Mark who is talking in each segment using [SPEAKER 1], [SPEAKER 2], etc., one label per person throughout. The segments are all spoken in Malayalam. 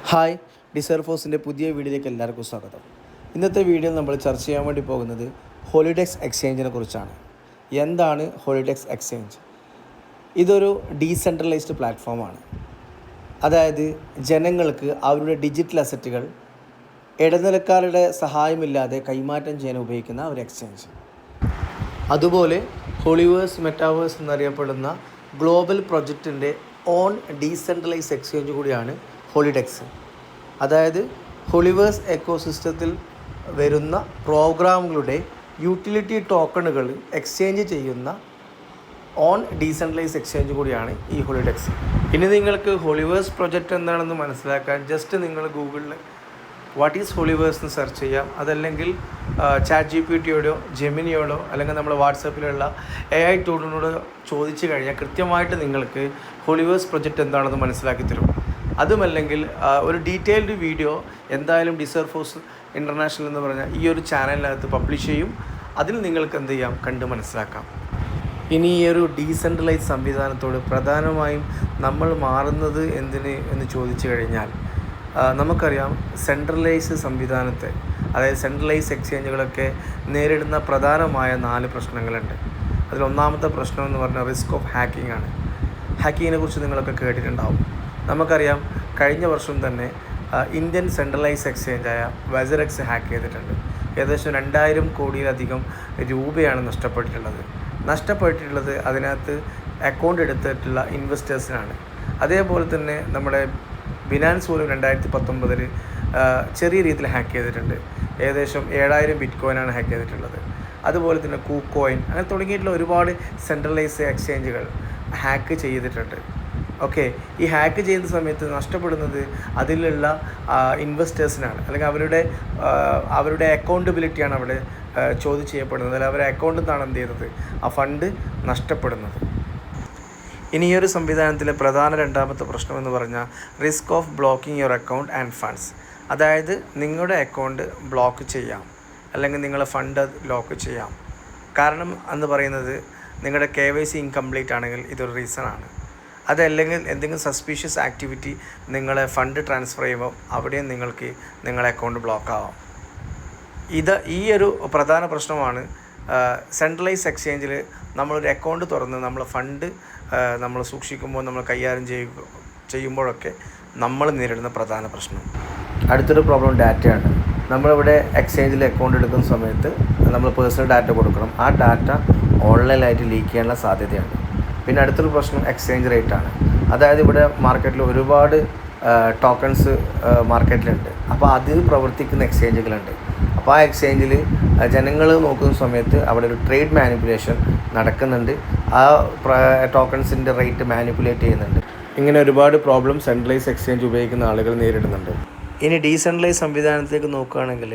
[SPEAKER 1] ഹായ്, ഡിസർഫോസിൻ്റെ പുതിയ വീഡിയോയിലേക്ക് എല്ലാവർക്കും സ്വാഗതം. ഇന്നത്തെ വീഡിയോയിൽ നമ്മൾ ചർച്ച ചെയ്യാൻ വേണ്ടി പോകുന്നത് ഹോളിഡെക്സ് എക്സ്ചേഞ്ചിനെ കുറിച്ചാണ്. എന്താണ് ഹോളിഡെക്സ് എക്സ്ചേഞ്ച്? ഇതൊരു ഡീസെൻട്രലൈസ്ഡ് പ്ലാറ്റ്ഫോമാണ്. അതായത് ജനങ്ങൾക്ക് അവരുടെ ഡിജിറ്റൽ അസറ്റുകൾ ഇടനിലക്കാരുടെ സഹായമില്ലാതെ കൈമാറ്റം ചെയ്യാൻ ഉപയോഗിക്കുന്ന ഒരു എക്സ്ചേഞ്ച്. അതുപോലെ ഹോളിവേഴ്സ് മെറ്റാവേഴ്സ് എന്നറിയപ്പെടുന്ന ഗ്ലോബൽ പ്രൊജക്റ്റിൻ്റെ ഓൺ ഡീസെൻട്രലൈസ് എക്സ്ചേഞ്ച് കൂടിയാണ് ഹോളിഡെക്സ്. അതായത് ഹോളിവേഴ്സ് എക്കോസിസ്റ്റത്തിൽ വരുന്ന പ്രോഗ്രാമുകളുടെ യൂട്ടിലിറ്റി ടോക്കണുകൾ എക്സ്ചേഞ്ച് ചെയ്യുന്ന ഓൺ ഡീസെൻട്രലൈസ് എക്സ്ചേഞ്ച് കൂടിയാണ് ഈ ഹോളിഡെക്സ്. ഇനി നിങ്ങൾക്ക് ഹോളിവേഴ്സ് പ്രൊജക്റ്റ് എന്താണെന്ന് മനസ്സിലാക്കാൻ ജസ്റ്റ് നിങ്ങൾ ഗൂഗിളിൽ വാട്ട് ഈസ് ഹോളിവേഴ്സ് എന്ന് സെർച്ച് ചെയ്യാം. അതല്ലെങ്കിൽ ChatGPTയോടോ ജെമിനിയോടോ അല്ലെങ്കിൽ നമ്മുടെ വാട്സാപ്പിലുള്ള AI ടൂളിനോട് ചോദിച്ചു കഴിഞ്ഞാൽ കൃത്യമായിട്ട് നിങ്ങൾക്ക് ഹോളിവേഴ്സ് പ്രൊജക്റ്റ് എന്താണെന്ന് മനസ്സിലാക്കി തരും. അതുമല്ലെങ്കിൽ ഒരു ഡീറ്റെയിൽഡ് വീഡിയോ എന്തായാലും ഡിസർഫോസ് ഇൻ്റർനാഷണൽ എന്ന് പറഞ്ഞാൽ ഈ ഒരു ചാനലിനകത്ത് പബ്ലിഷ് ചെയ്യും. അതിൽ നിങ്ങൾക്ക് എന്ത് ചെയ്യാം, കണ്ട് മനസ്സിലാക്കാം. ഇനി ഈ ഒരു ഡീസെൻട്രലൈസ് സംവിധാനത്തോട് പ്രധാനമായും നമ്മൾ മാറുന്നത് എന്തിന് എന്ന് ചോദിച്ചു കഴിഞ്ഞാൽ നമുക്കറിയാം സെൻട്രലൈസ് സംവിധാനത്തെ, അതായത് സെൻട്രലൈസ് എക്സ്ചേഞ്ചുകളൊക്കെ നേരിടുന്ന പ്രധാനമായ 4 പ്രശ്നങ്ങളുണ്ട്. അതിലൊന്നാമത്തെ പ്രശ്നം എന്ന് പറഞ്ഞാൽ റിസ്ക് ഓഫ് ഹാക്കിംഗ് ആണ്. ഹാക്കിങ്ങിനെ കുറിച്ച് നിങ്ങളൊക്കെ കേട്ടിട്ടുണ്ടാവും. നമുക്കറിയാം കഴിഞ്ഞ വർഷം തന്നെ ഇന്ത്യൻ സെൻട്രലൈസ് എക്സ്ചേഞ്ചായ വസറെക്സ് ഹാക്ക് ചെയ്തിട്ടുണ്ട്. ഏകദേശം 2000 കോടിയിലധികം രൂപയാണ് നഷ്ടപ്പെട്ടിട്ടുള്ളത് അതിനകത്ത് അക്കൗണ്ട് എടുത്തിട്ടുള്ള ഇൻവെസ്റ്റേഴ്സിനാണ്. അതേപോലെ തന്നെ നമ്മുടെ ബിനാൻസ് പോലും 2019 ചെറിയ രീതിയിൽ ഹാക്ക് ചെയ്തിട്ടുണ്ട്. ഏകദേശം 7000 ബിറ്റ്കോയിനാണ് ഹാക്ക് ചെയ്തിട്ടുള്ളത്. അതുപോലെ തന്നെ KuCoin അങ്ങനെ തുടങ്ങിയിട്ടുള്ള ഒരുപാട് സെൻട്രലൈസ് എക്സ്ചേഞ്ചുകൾ ഹാക്ക് ചെയ്തിട്ടുണ്ട്. ഓക്കെ, ഈ ഹാക്ക് ചെയ്യുന്ന സമയത്ത് നഷ്ടപ്പെടുന്നത് അതിലുള്ള ഇൻവെസ്റ്റേഴ്സിനാണ്, അല്ലെങ്കിൽ അവരുടെ അക്കൗണ്ടബിലിറ്റിയാണ് അവിടെ ചോദ്യം ചെയ്യപ്പെടുന്നത്. അല്ലെങ്കിൽ അവരുടെ അക്കൗണ്ടിൽ നിന്നാണ് എന്ത് ചെയ്യുന്നത്, ആ ഫണ്ട് നഷ്ടപ്പെടുന്നത്. ഇനി ഈ ഒരു സംവിധാനത്തിലെ പ്രധാന രണ്ടാമത്തെ പ്രശ്നം എന്ന് പറഞ്ഞാൽ risk of blocking your account and funds. അതായത് നിങ്ങളുടെ അക്കൗണ്ട് ബ്ലോക്ക് ചെയ്യാം, അല്ലെങ്കിൽ നിങ്ങളുടെ ഫണ്ട് ലോക്ക് ചെയ്യാം. കാരണം എന്ന് പറയുന്നത് നിങ്ങളുടെ KYC ഇൻകംപ്ലീറ്റ് ആണെങ്കിൽ ഇതൊരു റീസണാണ്. അതല്ലെങ്കിൽ എന്തെങ്കിലും സസ്പീഷ്യസ് ആക്ടിവിറ്റി നിങ്ങളെ ഫണ്ട് ട്രാൻസ്ഫർ ചെയ്യുമ്പോൾ അവിടെയും നിങ്ങൾക്ക് നിങ്ങളുടെ അക്കൗണ്ട് ബ്ലോക്ക് ആവാം. ഈ ഒരു പ്രധാന പ്രശ്നമാണ് സെൻട്രലൈസ് എക്സ്ചേഞ്ചിൽ നമ്മളൊരു അക്കൗണ്ട് തുറന്ന് നമ്മൾ ഫണ്ട് നമ്മൾ സൂക്ഷിക്കുമ്പോൾ, നമ്മൾ കൈകാര്യം ചെയ്യുമ്പോഴൊക്കെ നമ്മൾ നേരിടുന്ന പ്രധാന പ്രശ്നം. അടുത്തൊരു പ്രോബ്ലം ഡാറ്റയാണ്. നമ്മളിവിടെ എക്സ്ചേഞ്ചിൽ അക്കൗണ്ട് എടുക്കുന്ന സമയത്ത് നമ്മൾ പേഴ്സണൽ ഡാറ്റ കൊടുക്കണം. ആ ഡാറ്റ ഓൺലൈനായിട്ട് ലീക്ക് ചെയ്യാനുള്ള സാധ്യതയാണ്. പിന്നെ അടുത്തൊരു പ്രശ്നം എക്സ്ചേഞ്ച് റേറ്റാണ്. അതായത് ഇവിടെ മാർക്കറ്റിൽ ഒരുപാട് ടോക്കൺസ് മാർക്കറ്റിലുണ്ട്. അപ്പോൾ അതിൽ പ്രവർത്തിക്കുന്ന എക്സ്ചേഞ്ചുകളുണ്ട്. അപ്പോൾ ആ എക്സ്ചേഞ്ചിൽ ജനങ്ങൾ നോക്കുന്ന സമയത്ത് അവിടെ ഒരു ട്രേഡ് മാനിപ്പുലേഷൻ നടക്കുന്നുണ്ട്. ആ ടോക്കൺസിൻ്റെ റേറ്റ് മാനിപ്പുലേറ്റ് ചെയ്യുന്നുണ്ട്. ഇങ്ങനെ ഒരുപാട് പ്രോബ്ലം സെൻട്രലൈസ് എക്സ്ചേഞ്ച് ഉപയോഗിക്കുന്ന ആളുകൾ നേരിടുന്നുണ്ട്. ഇനി ഡീസെൻട്രലൈസ് സംവിധാനത്തേക്ക് നോക്കുകയാണെങ്കിൽ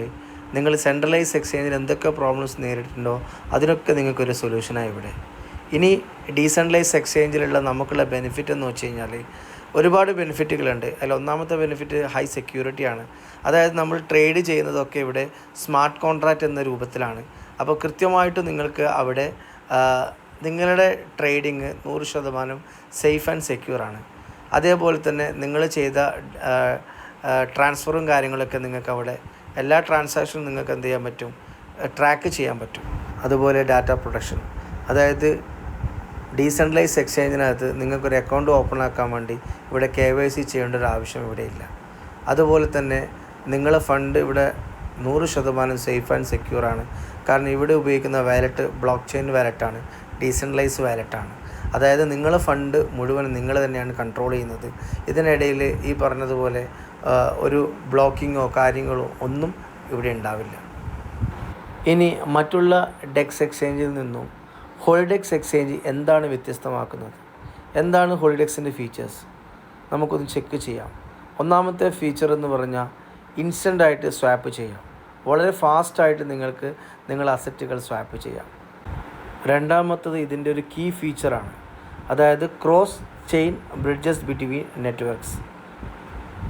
[SPEAKER 1] നിങ്ങൾ സെൻട്രലൈസ് എക്സ്ചേഞ്ചിൽ എന്തൊക്കെ പ്രോബ്ലംസ് നേരിട്ടുണ്ടോ അതിനൊക്കെ നിങ്ങൾക്കൊരു സൊല്യൂഷനായി ഇവിടെ. ഇനി ഡീസെൻട്രലൈസ് എക്സ്ചേഞ്ചിലുള്ള നമുക്കുള്ള ബെനിഫിറ്റ് എന്ന് വെച്ച് കഴിഞ്ഞാൽ ഒരുപാട് ബെനിഫിറ്റുകളുണ്ട്. അതിൽ ഒന്നാമത്തെ ബെനിഫിറ്റ് ഹൈ സെക്യൂരിറ്റിയാണ്. അതായത് നമ്മൾ ട്രേഡ് ചെയ്യുന്നതൊക്കെ ഇവിടെ സ്മാർട്ട് കോൺട്രാക്റ്റ് എന്ന രൂപത്തിലാണ്. അപ്പോൾ കൃത്യമായിട്ട് നിങ്ങൾക്ക് അവിടെ നിങ്ങളുടെ ട്രേഡിങ് 100% സേഫ് ആൻഡ് സെക്യൂറാണ്. അതേപോലെ തന്നെ നിങ്ങൾ ചെയ്ത ട്രാൻസ്ഫറും കാര്യങ്ങളൊക്കെ നിങ്ങൾക്ക് അവിടെ എല്ലാ ട്രാൻസാക്ഷനും നിങ്ങൾക്ക് എന്ത് ചെയ്യാൻ പറ്റും, ട്രാക്ക് ചെയ്യാൻ പറ്റും. അതുപോലെ ഡാറ്റ പ്രൊട്ടക്ഷൻ, അതായത് ഡീസെൻട്രലൈസ് എക്സ്ചേഞ്ചിനകത്ത് നിങ്ങൾക്കൊരു അക്കൗണ്ട് ഓപ്പൺ ആക്കാൻ വേണ്ടി ഇവിടെ KYC ചെയ്യേണ്ട ഒരു ആവശ്യം ഇവിടെ ഇല്ല. അതുപോലെ തന്നെ നിങ്ങളെ ഫണ്ട് ഇവിടെ 100% സേഫ് ആൻഡ് സെക്യൂറാണ്. കാരണം ഇവിടെ ഉപയോഗിക്കുന്ന വാലറ്റ് ബ്ലോക്ക് ചെയിൻ വാലറ്റാണ്, ഡീസെൻട്രലൈസ് വാലറ്റാണ്. അതായത് നിങ്ങളെ ഫണ്ട് മുഴുവൻ നിങ്ങൾ തന്നെയാണ് കൺട്രോൾ ചെയ്യുന്നത്. ഇതിനിടയിൽ ഈ പറഞ്ഞതുപോലെ ഒരു ബ്ലോക്കിങ്ങോ കാര്യങ്ങളോ ഒന്നും ഇവിടെ ഉണ്ടാവില്ല. ഇനി മറ്റുള്ള ഡെക്സ് എക്സ്ചേഞ്ചിൽ നിന്നും ഹോളിഡെക്സ് എക്സ്ചേഞ്ച് എന്താണ് വ്യത്യസ്തമാക്കുന്നത്, എന്താണ് ഹോളിഡെക്സിൻ്റെ ഫീച്ചേഴ്സ്, നമുക്കൊന്ന് ചെക്ക് ചെയ്യാം. ഒന്നാമത്തെ ഫീച്ചർ എന്ന് പറഞ്ഞാൽ ഇൻസ്റ്റൻ്റായിട്ട് സ്വാപ്പ് ചെയ്യാം. വളരെ ഫാസ്റ്റായിട്ട് നിങ്ങൾക്ക് നിങ്ങളുടെ അസറ്റുകൾ സ്വാപ്പ് ചെയ്യാം. രണ്ടാമത്തത് ഇതിൻ്റെ ഒരു കീ ഫീച്ചറാണ്. അതായത് cross chain bridges between networks.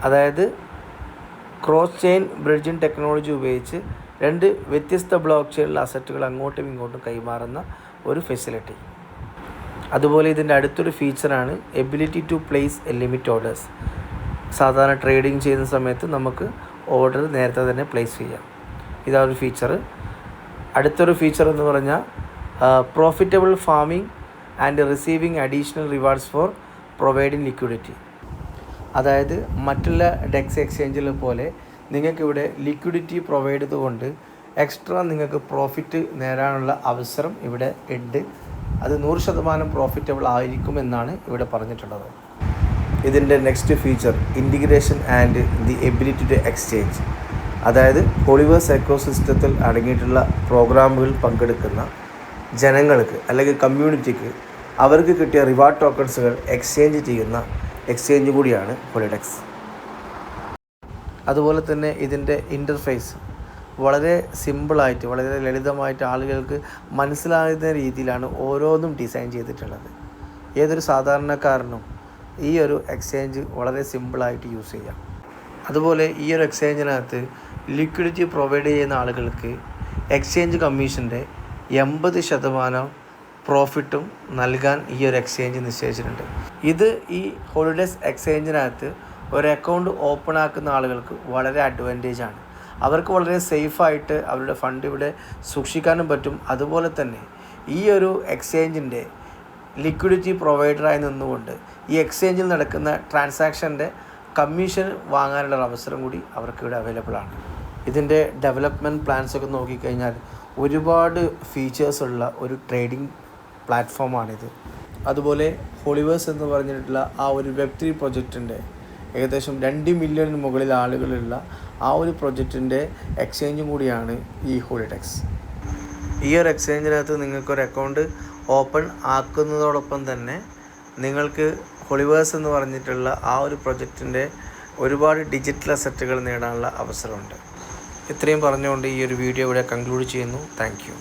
[SPEAKER 1] അതായത് ക്രോസ് ചെയിൻ ബ്രിഡ്ജിങ് ടെക്നോളജി ഉപയോഗിച്ച് 2 വ്യത്യസ്ത ബ്ലോക്ക് ചെയിനിലെ അസറ്റുകൾ അങ്ങോട്ടും ഇങ്ങോട്ടും കൈമാറുന്ന ഒരു ഫെസിലിറ്റി. അതുപോലെ ഇതിൻ്റെ അടുത്തൊരു ഫീച്ചറാണ് ability to place limit orders. സാധാരണ ട്രേഡിംഗ് ചെയ്യുന്ന സമയത്ത് നമുക്ക് ഓർഡർ നേരത്തെ തന്നെ പ്ലേസ് ചെയ്യാം. ഇതാ ഒരു ഫീച്ചർ. അടുത്തൊരു ഫീച്ചർ എന്ന് പറഞ്ഞാൽ profitable farming and receiving additional rewards for providing liquidity. അതായത് മറ്റുള്ള ഡെക്സ് എക്സ്ചേഞ്ചിലെ പോലെ നിങ്ങൾക്കിവിടെ ലിക്വിഡിറ്റി പ്രൊവൈഡ് ചെയ്തുകൊണ്ട് എക്സ്ട്രാ നിങ്ങൾക്ക് പ്രോഫിറ്റ് നേടാനുള്ള അവസരം ഇവിടെ ഉണ്ട്. അത് 100% പ്രോഫിറ്റബിൾ ആയിരിക്കുമെന്നാണ് ഇവിടെ പറഞ്ഞിട്ടുള്ളത്. ഇതിൻ്റെ next feature integration and the ability to exchange. അതായത് ഹോളിവേഴ്സ് എക്കോസിസ്റ്റത്തിൽ അടങ്ങിയിട്ടുള്ള പ്രോഗ്രാമുകളിൽ പങ്കെടുക്കുന്ന ജനങ്ങൾക്ക് അല്ലെങ്കിൽ കമ്മ്യൂണിറ്റിക്ക് അവർക്ക് കിട്ടിയ റിവാർഡ് ടോക്കൺസുകൾ എക്സ്ചേഞ്ച് ചെയ്യുന്ന എക്സ്ചേഞ്ച് കൂടിയാണ് ഹോളിഡെക്സ്. അതുപോലെ തന്നെ ഇതിൻ്റെ ഇൻ്റർഫേസ് വളരെ സിമ്പിളായിട്ട് വളരെ ലളിതമായിട്ട് ആളുകൾക്ക് മനസ്സിലാകുന്ന രീതിയിലാണ് ഓരോന്നും ഡിസൈൻ ചെയ്തിട്ടുള്ളത്. ഏതൊരു സാധാരണക്കാരനും ഈ ഒരു എക്സ്ചേഞ്ച് വളരെ സിമ്പിളായിട്ട് യൂസ് ചെയ്യാം. അതുപോലെ ഈ ഒരു എക്സ്ചേഞ്ചിനകത്ത് ലിക്വിഡിറ്റി പ്രൊവൈഡ് ചെയ്യുന്ന ആളുകൾക്ക് എക്സ്ചേഞ്ച് കമ്മീഷൻ്റെ 80% പ്രോഫിറ്റും നൽകാൻ ഈ ഒരു എക്സ്ചേഞ്ച് നിശ്ചയിച്ചിട്ടുണ്ട്. ഇത് ഈ ഹോളിഡേയ്സ് എക്സ്ചേഞ്ചിനകത്ത് ഒരു അക്കൗണ്ട് ഓപ്പൺ ആക്കുന്ന ആളുകൾക്ക് വളരെ അഡ്വാൻറ്റേജ് ആണ്. അവർക്ക് വളരെ സേഫായിട്ട് അവരുടെ ഫണ്ട് ഇവിടെ സൂക്ഷിക്കാനും പറ്റും. അതുപോലെ തന്നെ ഈ ഒരു എക്സ്ചേഞ്ചിൻ്റെ ലിക്വിഡിറ്റി പ്രൊവൈഡറായി നിന്നുകൊണ്ട് ഈ എക്സ്ചേഞ്ചിൽ നടക്കുന്ന ട്രാൻസാക്ഷൻ്റെ കമ്മീഷൻ വാങ്ങാനുള്ള അവസരം കൂടി അവർക്ക് ഇവിടെ അവൈലബിൾ ആണ്. ഇതിൻ്റെ ഡെവലപ്മെൻറ്റ് പ്ലാൻസൊക്കെ നോക്കിക്കഴിഞ്ഞാൽ ഒരുപാട് ഫീച്ചേഴ്സ് ഉള്ള ഒരു ട്രേഡിംഗ് പ്ലാറ്റ്ഫോമാണിത്. അതുപോലെ ഹോളിവേഴ്സ് എന്ന് പറഞ്ഞിട്ടുള്ള ആ ഒരു Web3 പ്രൊജക്റ്റിൻ്റെ ഏകദേശം 2 മില്യണിന് മുകളിൽ ആളുകളുള്ള ആ ഒരു പ്രൊജക്റ്റിൻ്റെ എക്സ്ചേഞ്ചും കൂടിയാണ് ഈ ഹോളിഡെക്സ്. ഈ ഒരു എക്സ്ചേഞ്ചിനകത്ത് നിങ്ങൾക്കൊരു അക്കൗണ്ട് ഓപ്പൺ ആക്കുന്നതോടൊപ്പം തന്നെ നിങ്ങൾക്ക് ഹോളിവേഴ്സ് എന്ന് പറഞ്ഞിട്ടുള്ള ആ ഒരു പ്രൊജക്റ്റിൻ്റെ ഒരുപാട് ഡിജിറ്റൽ അസറ്റുകൾ നേടാനുള്ള അവസരമുണ്ട്. ഇത്രയും പറഞ്ഞുകൊണ്ട് ഈ ഒരു വീഡിയോ ഇവിടെ കൺക്ലൂഡ് ചെയ്യുന്നു. Thank you.